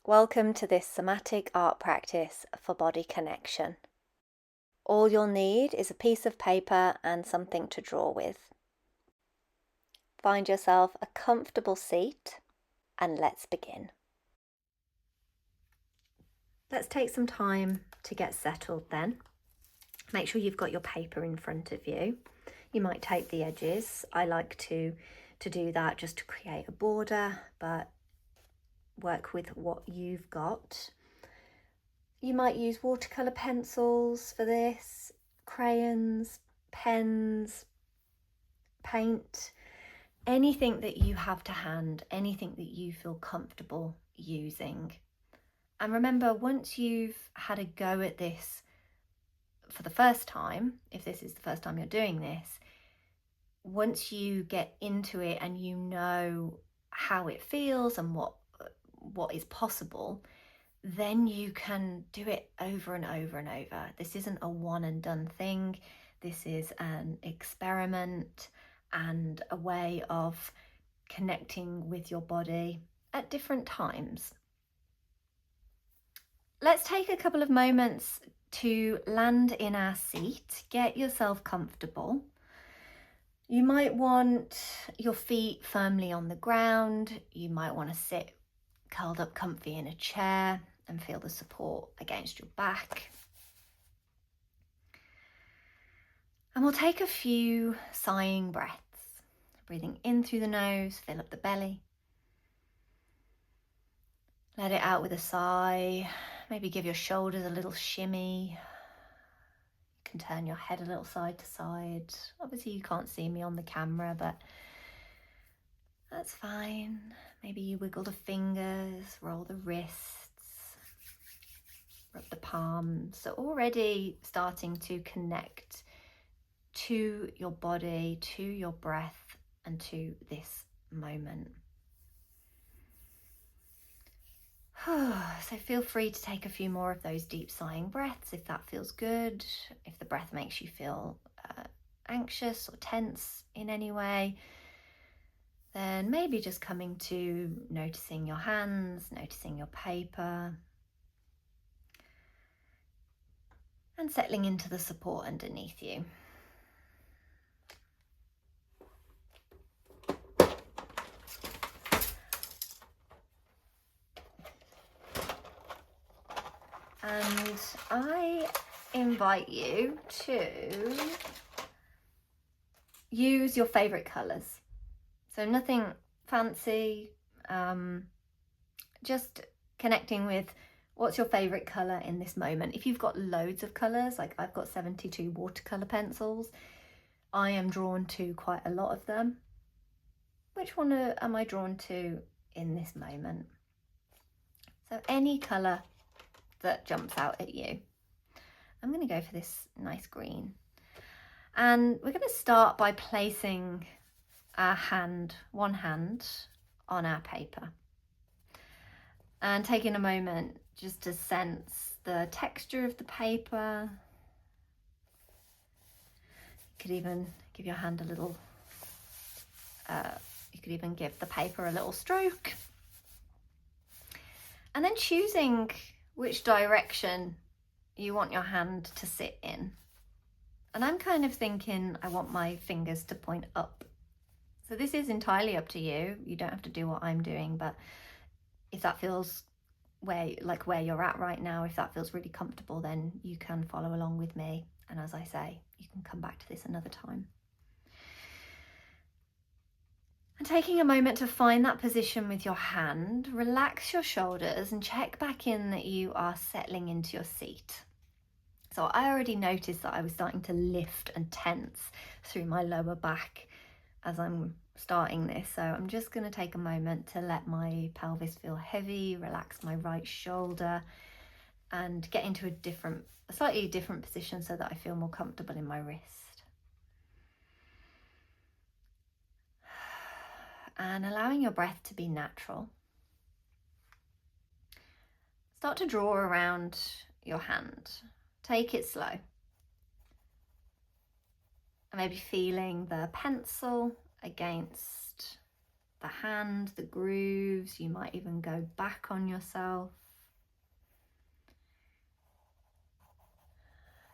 Welcome to this somatic art practice for body connection. All you'll need is a piece of paper and something to draw with. Find yourself a comfortable seat and let's begin. Let's take some time to get settled then. Make sure you've got your paper in front of you. You might tape the edges. I like to do that just to create a border, but work with what you've got. You might use watercolour pencils for this, crayons, pens, paint, anything that you have to hand, anything that you feel comfortable using. And remember, once you've had a go at this for the first time, if this is the first time you're doing this, once you get into it and you know how it feels and what is possible, then you can do it over and over and over. This isn't a one and done thing. This is an experiment and a way of connecting with your body at different times. Let's take a couple of moments to land in our seat. Get yourself comfortable. You might want your feet firmly on the ground. You might want to sit curled up comfy in a chair and feel the support against your back. And we'll take a few sighing breaths, breathing in through the nose, fill up the belly. Let it out with a sigh. Maybe give your shoulders a little shimmy. You can turn your head a little side to side. Obviously you can't see me on the camera, but that's fine. Maybe you wiggle the fingers, roll the wrists, rub the palms. So already starting to connect to your body, to your breath, and to this moment. So feel free to take a few more of those deep sighing breaths if that feels good. If the breath makes you feel anxious or tense in any way, then maybe just coming to noticing your hands, noticing your paper, and settling into the support underneath you. And I invite you to use your favorite colors. So nothing fancy, just connecting with what's your favorite color in this moment. If you've got loads of colors, like I've got 72 watercolor pencils, I am drawn to quite a lot of them. Which one am I drawn to in this moment? So any color that jumps out at you. I'm going to go for this nice green. And we're going to start by placing our hand, one hand, on our paper. And taking a moment just to sense the texture of the paper. You could even give your hand a little, you could even give the paper a little stroke. And then choosing which direction you want your hand to sit in. And I'm kind of thinking I want my fingers to point up. So this is entirely up to you. You don't have to do what I'm doing, but if that feels where you're at right now, if that feels really comfortable, then you can follow along with me. And as I say, you can come back to this another time. And taking a moment to find that position with your hand, relax your shoulders and check back in that you are settling into your seat. So I already noticed that I was starting to lift and tense through my lower back as I'm starting this. So I'm just going to take a moment to let my pelvis feel heavy, relax my right shoulder and get into a slightly different position so that I feel more comfortable in my wrist. And allowing your breath to be natural. Start to draw around your hand. Take it slow. And maybe feeling the pencil against the hand, the grooves. You might even go back on yourself.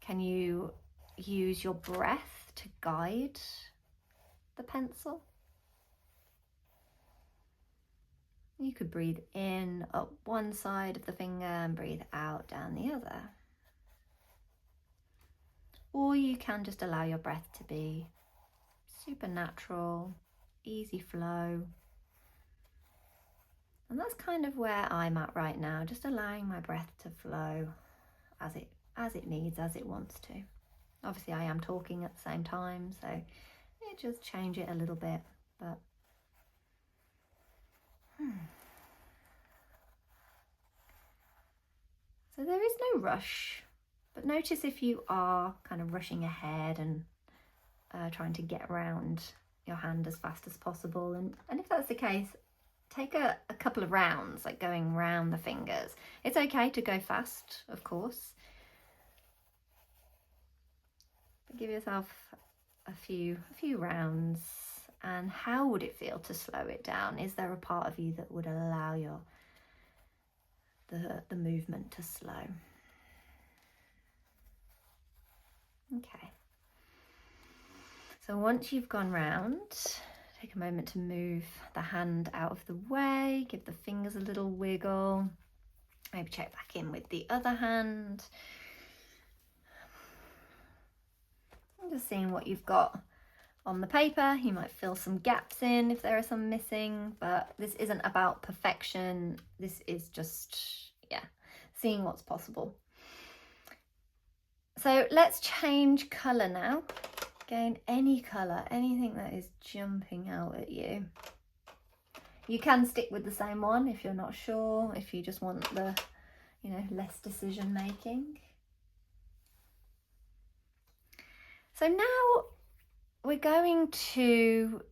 Can you use your breath to guide the pencil? You could breathe in up one side of the finger and breathe out down the other. Or you can just allow your breath to be supernatural, easy flow. And that's kind of where I'm at right now, just allowing my breath to flow as it needs, as it wants to. Obviously I am talking at the same time, so it just change it a little bit, but So there is no rush, but notice if you are kind of rushing ahead and trying to get around your hand as fast as possible. And if that's the case, take a couple of rounds, like going round the fingers. It's okay to go fast, of course, but give yourself a few rounds. And how would it feel to slow it down? Is there a part of you that would allow the movement to slow? Okay. So once you've gone round, take a moment to move the hand out of the way, give the fingers a little wiggle, maybe check back in with the other hand. I'm just seeing what you've got on the paper. You might fill some gaps in if there are some missing, but this isn't about perfection. This is just, seeing what's possible. So let's change colour now. Again, any colour, anything that is jumping out at you. You can stick with the same one if you're not sure, if you just want the, less decision making. So now we're going to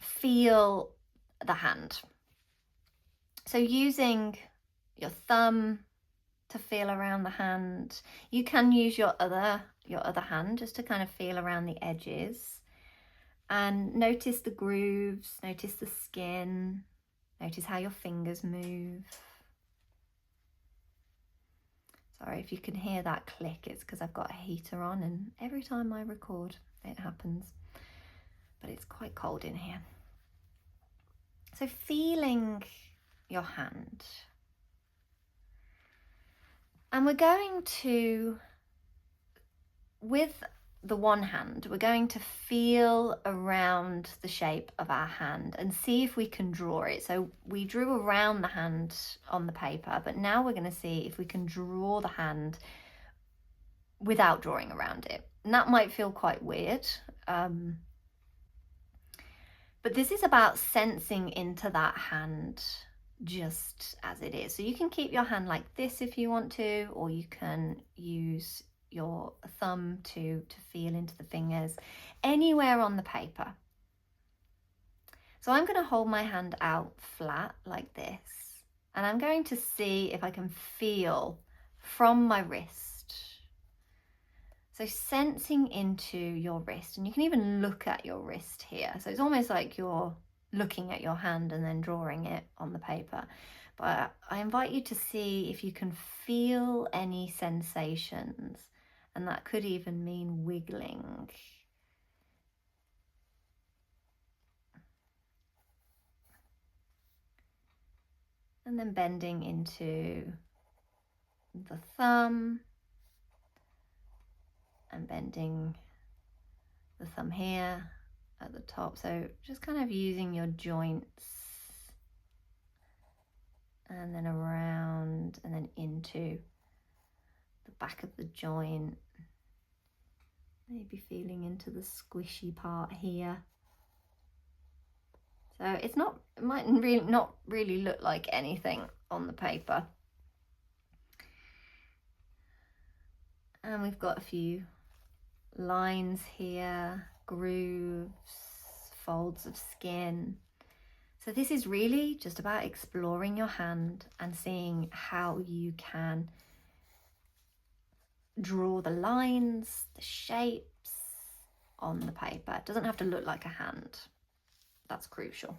feel the hand. So using your thumb to feel around the hand. You can use your other hand just to kind of feel around the edges and notice the grooves, notice the skin, notice how your fingers move. Sorry if you can hear that click, it's because I've got a heater on and every time I record it happens, but it's quite cold in here. So feeling your hand. And we're going to, with the one hand, we're going to feel around the shape of our hand and see if we can draw it. So we drew around the hand on the paper, but now we're going to see if we can draw the hand without drawing around it. And that might feel quite weird. But this is about sensing into that hand just as it is. So you can keep your hand like this if you want to, or you can use your thumb to feel into the fingers, anywhere on the paper. So I'm going to hold my hand out flat like this, and I'm going to see if I can feel from my wrist. So sensing into your wrist, and you can even look at your wrist here. So it's almost like you're looking at your hand and then drawing it on the paper. But I invite you to see if you can feel any sensations, and that could even mean wiggling. And then bending into the thumb and bending the thumb here at the top. So just kind of using your joints and then around and then into the back of the joint. Maybe feeling into the squishy part here. So it might not really look like anything on the paper. And we've got a few lines here, grooves, folds of skin. So this is really just about exploring your hand and seeing how you can draw the lines, the shapes on the paper. It doesn't have to look like a hand. That's crucial.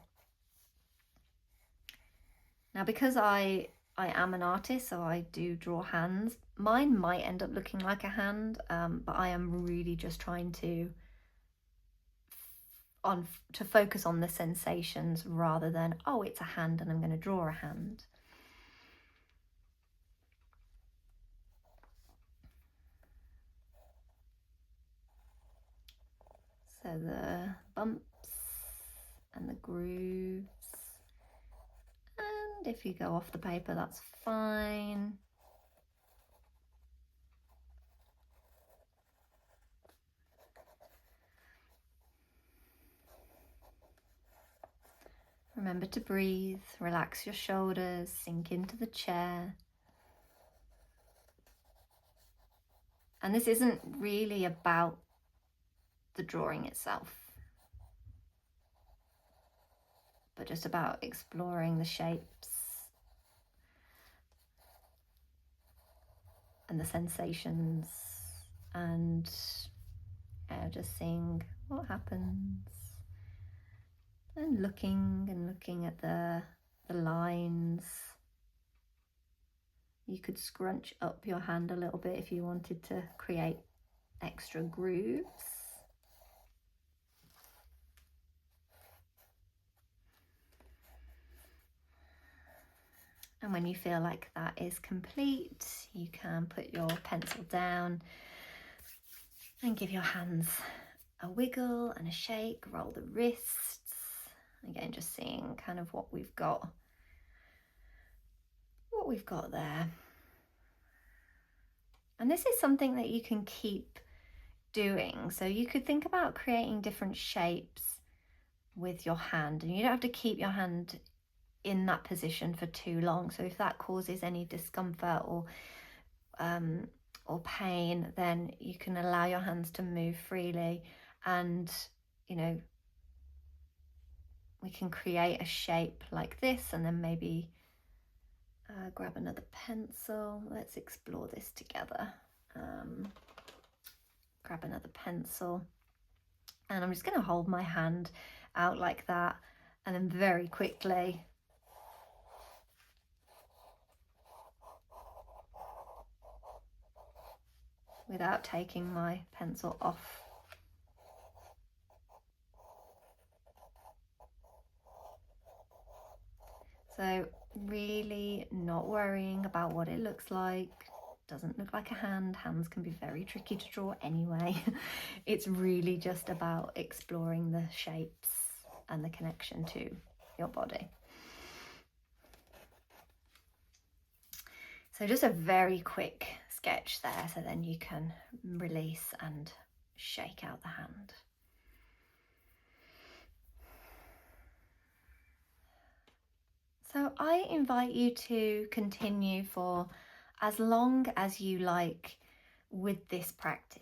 Now, because I am an artist, so I do draw hands. Mine might end up looking like a hand, but I am really just trying to focus on the sensations rather than, oh, it's a hand and I'm going to draw a hand. So the bumps and the grooves. And if you go off the paper, that's fine. Remember to breathe, relax your shoulders, sink into the chair. And this isn't really about the drawing itself, but just about exploring the shapes and the sensations, and just seeing what happens, and looking at the lines. You could scrunch up your hand a little bit if you wanted to create extra grooves. And when you feel like that is complete, you can put your pencil down and give your hands a wiggle and a shake, roll the wrists. Again, just seeing kind of what we've got there. And this is something that you can keep doing. So you could think about creating different shapes with your hand, and you don't have to keep your hand in that position for too long. So if that causes any discomfort or pain, then you can allow your hands to move freely, and we can create a shape like this, and then maybe grab another pencil. Let's explore this together. Grab another pencil, and I'm just going to hold my hand out like that, and then very quickly without taking my pencil off. So really not worrying about what it looks like. Doesn't look like a hand. Hands can be very tricky to draw anyway. It's really just about exploring the shapes and the connection to your body. So just a very quick sketch there, so then you can release and shake out the hand. So I invite you to continue for as long as you like with this practice.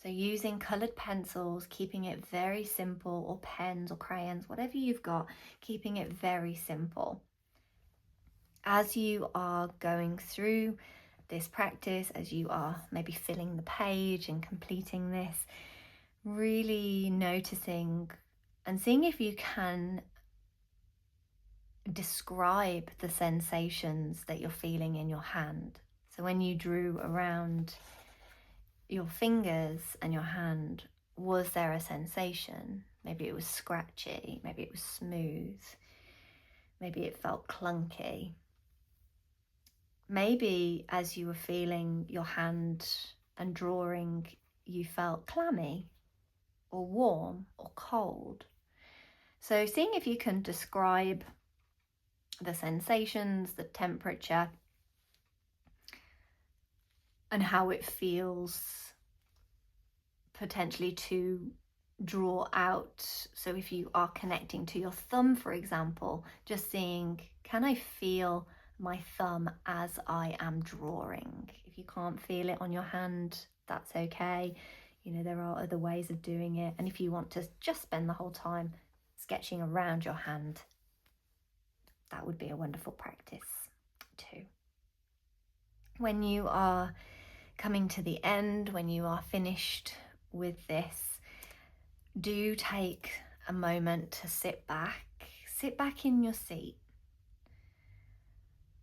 So using coloured pencils, keeping it very simple, or pens or crayons, whatever you've got, keeping it very simple. As you are going through this practice, as you are maybe filling the page and completing this, really noticing and seeing if you can describe the sensations that you're feeling in your hand. So when you drew around your fingers and your hand, was there a sensation? Maybe it was scratchy, maybe it was smooth, maybe it felt clunky. Maybe as you were feeling your hand and drawing, you felt clammy or warm or cold. So seeing if you can describe the sensations, the temperature, and how it feels potentially to draw out. So if you are connecting to your thumb, for example, just seeing, can I feel my thumb as I am drawing? If you can't feel it on your hand, that's okay. There are other ways of doing it. And if you want to just spend the whole time sketching around your hand, that would be a wonderful practice too. When you are coming to the end, when you are finished with this, do take a moment to sit back in your seat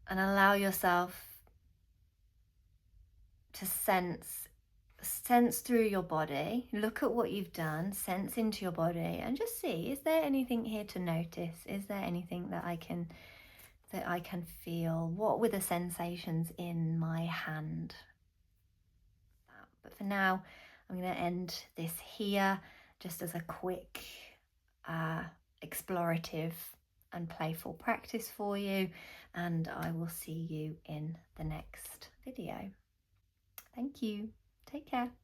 and allow yourself to sense through your body. Look at what you've done, sense into your body, and just see, is there anything here to notice? Is there anything that I can feel? What were the sensations in my hand? But for now, I'm going to end this here just as a quick explorative and playful practice for you, and I will see you in the next video. Thank you. Take care.